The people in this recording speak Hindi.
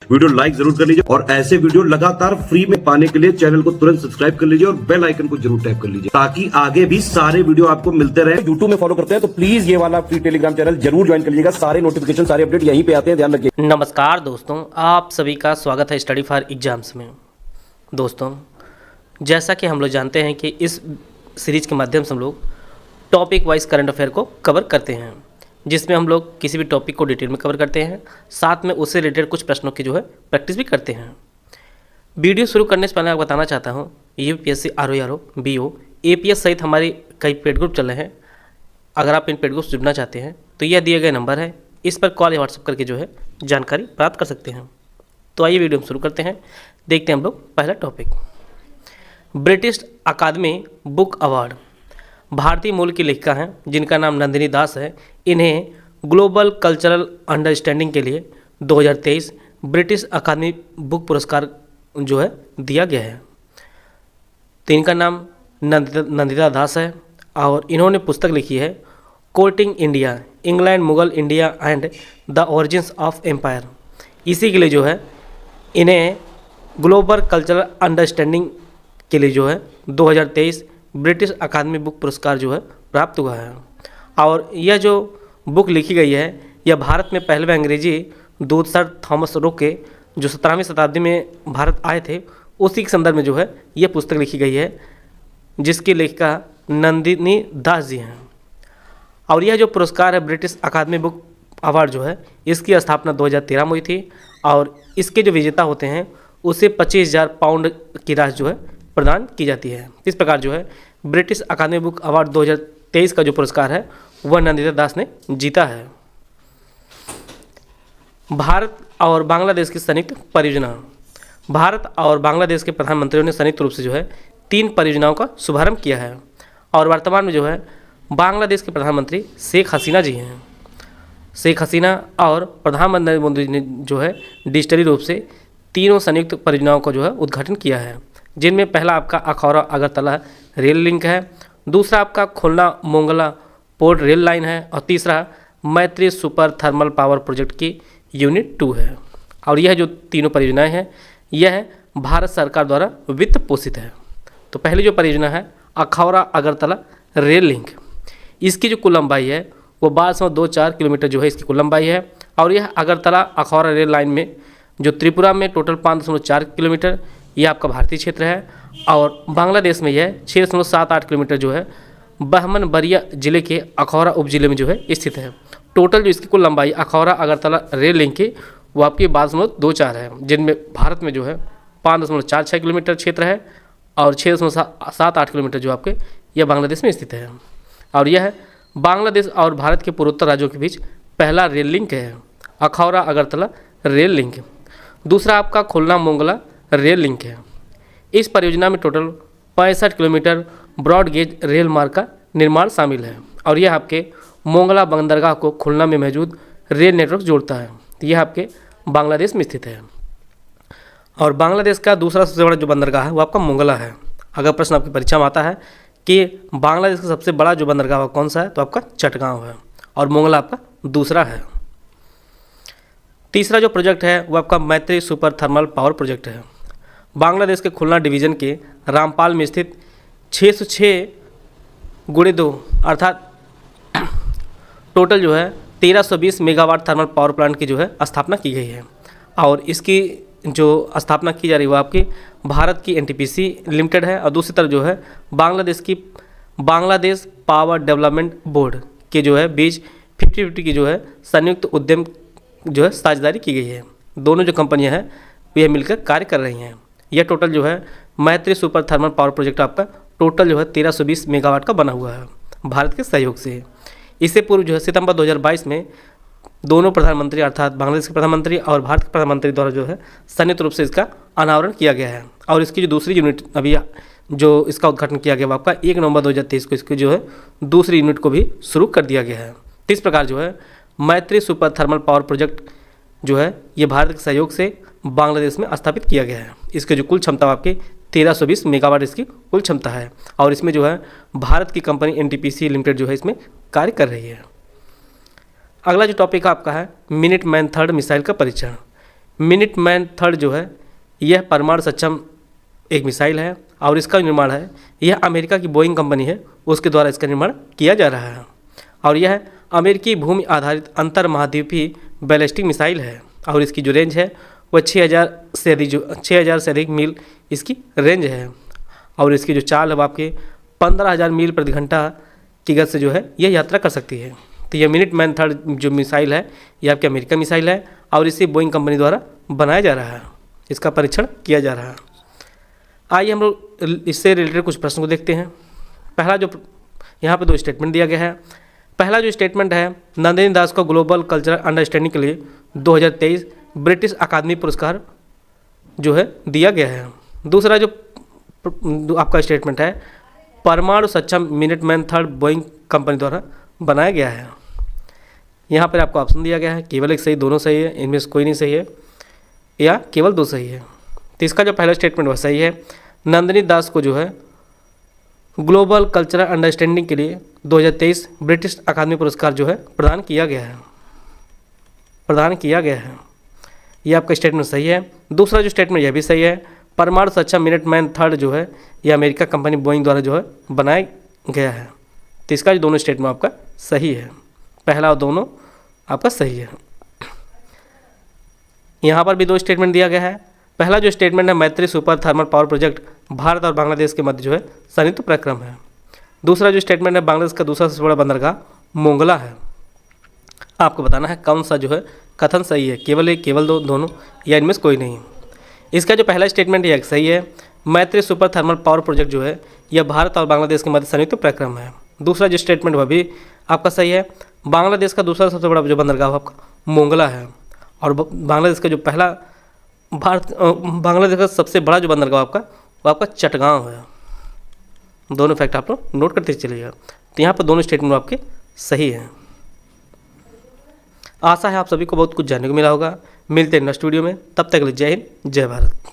वीडियो लाइक जरूर कर लीजिए और ऐसे वीडियो लगातार फ्री में पाने के लिए चैनल को तुरंत सब्सक्राइब कर लीजिए और बेल आइकन को जरूर टैप कर लीजिए ताकि आगे भी सारे वीडियो आपको मिलते रहे। यूट्यूब में फॉलो करते हैं तो प्लीज ये वाला फ्री टेलीग्राम चैनल जरूर ज्वाइन कर लीजिएगा। सारे नोटिफिकेशन सारे अपडेट यहीं पे आते हैं, ध्यान रखिए। नमस्कार दोस्तों, आप सभी का स्वागत है स्टडी फॉर एग्जाम्स में। दोस्तों, जैसा कि हम लोग जानते हैं कि इस सीरीज के माध्यम से हम लोग टॉपिक वाइज करंट अफेयर को कवर करते हैं, जिसमें हम लोग किसी भी टॉपिक को डिटेल में कवर करते हैं, साथ में उससे रिलेटेड कुछ प्रश्नों की प्रैक्टिस भी करते हैं। वीडियो शुरू करने से पहले आपको बताना चाहता हूँ, यूपीएससी, आरओ, बीओ, एपीएस सहित हमारे कई पेड ग्रुप चल रहे हैं। अगर आप इन पेड ग्रुप से जुड़ना चाहते हैं तो यह दिए गए नंबर है, इस पर कॉल या व्हाट्सएप करके जानकारी प्राप्त कर सकते हैं। तो आइए वीडियो हम शुरू करते हैं। देखते हैं हम लोग पहला टॉपिक, ब्रिटिश अकादमी बुक अवार्ड। भारतीय मूल की लेखिका हैं जिनका नाम नंदिनी दास है। इन्हें ग्लोबल कल्चरल अंडरस्टैंडिंग के लिए 2023 ब्रिटिश अकादमी बुक पुरस्कार दिया गया है। तो इनका नाम नंदिता दास है और इन्होंने पुस्तक लिखी है courting India, England, Mughal India and the origins of empire. इसी के लिए इन्हें ग्लोबल कल्चरल अंडरस्टैंडिंग के लिए 2023 ब्रिटिश अकादमी बुक पुरस्कार प्राप्त हुआ है। और यह जो बुक लिखी गई है यह भारत में पहले अंग्रेजी दूत सर थॉमस रो के जो 17वीं शताब्दी में भारत आए थे उसी के संदर्भ में यह पुस्तक लिखी गई है, जिसकी लेखिका नंदिनी दास जी हैं। और यह जो पुरस्कार है ब्रिटिश अकादमी बुक अवार्ड इसकी स्थापना 2013 में हुई थी और इसके जो विजेता होते हैं उसे 25,000 पाउंड की राशि प्रदान की जाती है। इस प्रकार ब्रिटिश अकादमी बुक अवार्ड 2023 का जो पुरस्कार है वह नंदिता दास ने जीता है। भारत और बांग्लादेश की संयुक्त परियोजना। भारत और बांग्लादेश के प्रधानमंत्रियों ने संयुक्त रूप से 3 परियोजनाओं का शुभारंभ किया है और वर्तमान में बांग्लादेश के प्रधानमंत्री शेख हसीना जी हैं। शेख हसीना और प्रधानमंत्री नरेंद्र मोदी ने डिजिटली रूप से तीनों संयुक्त परियोजनाओं का उद्घाटन किया है, जिनमें पहला आपका अखौरा अगरतला रेल लिंक है, दूसरा आपका खुलना मोंगला पोर्ट रेल लाइन है और तीसरा मैत्री सुपर थर्मल पावर प्रोजेक्ट की यूनिट 2 है। और यह जो तीनों परियोजनाएं हैं यह भारत सरकार द्वारा वित्त पोषित है। तो पहली जो परियोजना है अखौरा अगरतला रेल लिंक, इसकी जो कुल लंबाई है वो 12.24 किलोमीटर इसकी कुल लंबाई है। और यह अगरतला अखौरा रेल लाइन में जो त्रिपुरा में टोटल 5.4 किलोमीटर यह आपका भारतीय क्षेत्र है और बांग्लादेश में यह 6.78 किलोमीटर बहमन बरिया जिले के अखौरा उपजिले में स्थित है। टोटल जो इसकी कुल लंबाई अखौरा अगरतला रेल लिंक की वो आपकी 12.24 है, जिनमें भारत में 5.46 किलोमीटर क्षेत्र है और 6.78 किलोमीटर आपके यह बांग्लादेश में स्थित है। और यह बांग्लादेश और भारत के पूर्वोत्तर राज्यों के बीच पहला रेल लिंक है, अखौरा अगरतला रेल लिंक। दूसरा आपका खुलना मोंगला रेल लिंक है। इस परियोजना में total 65 kilometre broad gauge rail मार्ग का निर्माण शामिल है और यह आपके मोंगला बंदरगाह को खुलना में मौजूद रेल नेटवर्क जोड़ता है। यह आपके बांग्लादेश में स्थित है और बांग्लादेश का दूसरा सबसे बड़ा जो बंदरगाह है वो आपका मोंगला है। अगर प्रश्न आपकी परीक्षा में आता है कि बांग्लादेश का सबसे बड़ा जो बंदरगाह कौन सा है तो आपका चटगांव है और मोंगला आपका दूसरा है। तीसरा जो प्रोजेक्ट है वो आपका मैत्री सुपर थर्मल पावर प्रोजेक्ट है। बांग्लादेश के खुलना डिवीज़न के रामपाल में स्थित 606x2 अर्थात total 1320 megawatt thermal power plant की स्थापना की गई है और इसकी जो स्थापना की जा रही है वो आपकी भारत की एनटीपीसी लिमिटेड है और दूसरी तरफ बांग्लादेश की बांग्लादेश पावर डेवलपमेंट बोर्ड के बीच 50-50 की संयुक्त उद्यम साझेदारी की गई है। दोनों जो कंपनियां हैं यह मिलकर कार्य कर रही हैं। यह टोटल मैत्री सुपर थर्मल पावर प्रोजेक्ट आपका टोटल 1320 मेगावाट का बना हुआ है भारत के सहयोग से। इससे पूर्व सितंबर 2022 में दोनों प्रधानमंत्री अर्थात बांग्लादेश के प्रधानमंत्री और भारत के प्रधानमंत्री द्वारा संयुक्त रूप से इसका अनावरण किया गया है और इसकी जो दूसरी यूनिट अभी जो इसका उद्घाटन किया गया वो आपका 1 नवंबर 2023 को इसकी दूसरी यूनिट को भी शुरू कर दिया गया है। इस प्रकार मैत्री सुपर थर्मल पावर प्रोजेक्ट ये भारत के सहयोग से बांग्लादेश में स्थापित किया गया है। इसकी जो कुल क्षमता आपकी 1320 मेगावाट इसकी कुल क्षमता है और इसमें भारत की कंपनी एनटीपीसी लिमिटेड इसमें कार्य कर रही है। अगला जो टॉपिक आपका है मिनट मैन थर्ड मिसाइल का परीक्षण। मिनटमैन थर्ड जो है यह परमाणु सक्षम एक मिसाइल है और इसका निर्माण है, यह अमेरिका की बोइंग कंपनी है उसके द्वारा इसका निर्माण किया जा रहा है और यह अमेरिकी भूमि आधारित अंतर महाद्वीपीय बैलिस्टिक मिसाइल है और इसकी जो रेंज है वह 6000 से अधिक मील इसकी रेंज है और इसकी जो चाल है वो आपके 15000 मील प्रति घंटा की गति से जो है यह यात्रा कर सकती है। तो यह मिनटमैन थर्ड जो मिसाइल है ये आपकी अमेरिका मिसाइल है और इसे बोइंग कंपनी द्वारा बनाया जा रहा है, इसका परीक्षण किया जा रहा है। आइए हम लोग इससे रिलेटेड कुछ प्रश्न को देखते हैं। पहला जो यहाँ पे 2 स्टेटमेंट दिया गया है। पहला जो स्टेटमेंट है, नंदिनी दास को ग्लोबल कल्चरल अंडरस्टैंडिंग के लिए 2023 ब्रिटिश अकादमी पुरस्कार जो है दिया गया है। दूसरा जो आपका स्टेटमेंट है, परमाणु सक्षम मिनटमैन थर्ड बोइंग कंपनी द्वारा बनाया गया है। यहाँ पर आपको ऑप्शन दिया गया है, केवल एक सही, दोनों सही है, इनमें से कोई नहीं सही है या केवल 2 सही है। तो इसका जो पहला स्टेटमेंट वह सही है। नंदिनी दास को जो है ग्लोबल कल्चरल अंडरस्टैंडिंग के लिए 2023 ब्रिटिश अकादमी पुरस्कार जो है प्रदान किया गया है। यह आपका स्टेटमेंट सही है। दूसरा जो स्टेटमेंट यह भी सही है, परमाणु सक्षम मिनटमैन थर्ड जो है यह अमेरिका कंपनी बोइंग द्वारा जो है बनाया गया है। तो इसका जो दोनों स्टेटमेंट आपका सही है, पहला और दोनों आपका सही है। यहाँ पर भी 2 स्टेटमेंट दिया गया है। पहला जो स्टेटमेंट है, मैत्री super thermal power project Bharat और बांग्लादेश के मध्य जो है संयुक्त प्रक्रम है। दूसरा जो स्टेटमेंट है, बांग्लादेश का दूसरा सबसे बड़ा बंदरगाह मोंगला है। आपको बताना है कौन सा जो है कथन सही है, केवल 1, केवल 2, दोनों या इनमें से कोई नहीं। इसका जो पहला स्टेटमेंट है सही है, मैत्री सुपर थर्मल पावर प्रोजेक्ट जो है यह भारत और बांग्लादेश के मध्य संयुक्त प्रक्रम है। दूसरा जो स्टेटमेंट वह भी आपका सही है, बांग्लादेश का दूसरा सबसे बड़ा जो बंदरगाह आपका मोंगला है और बांग्लादेश का जो पहला बांग्लादेश का सबसे बड़ा जो बंदरगाह आपका वो आपका चटगांव है। दोनों फैक्ट आप लोग नोट करते चलिएगा। तो यहाँ पर दोनों स्टेटमेंट आपके सही हैं। आशा है आप सभी को बहुत कुछ जानने को मिला होगा। मिलते हैं नेक्स्ट वीडियो में, तब तक के लिए जय हिंद, जय भारत।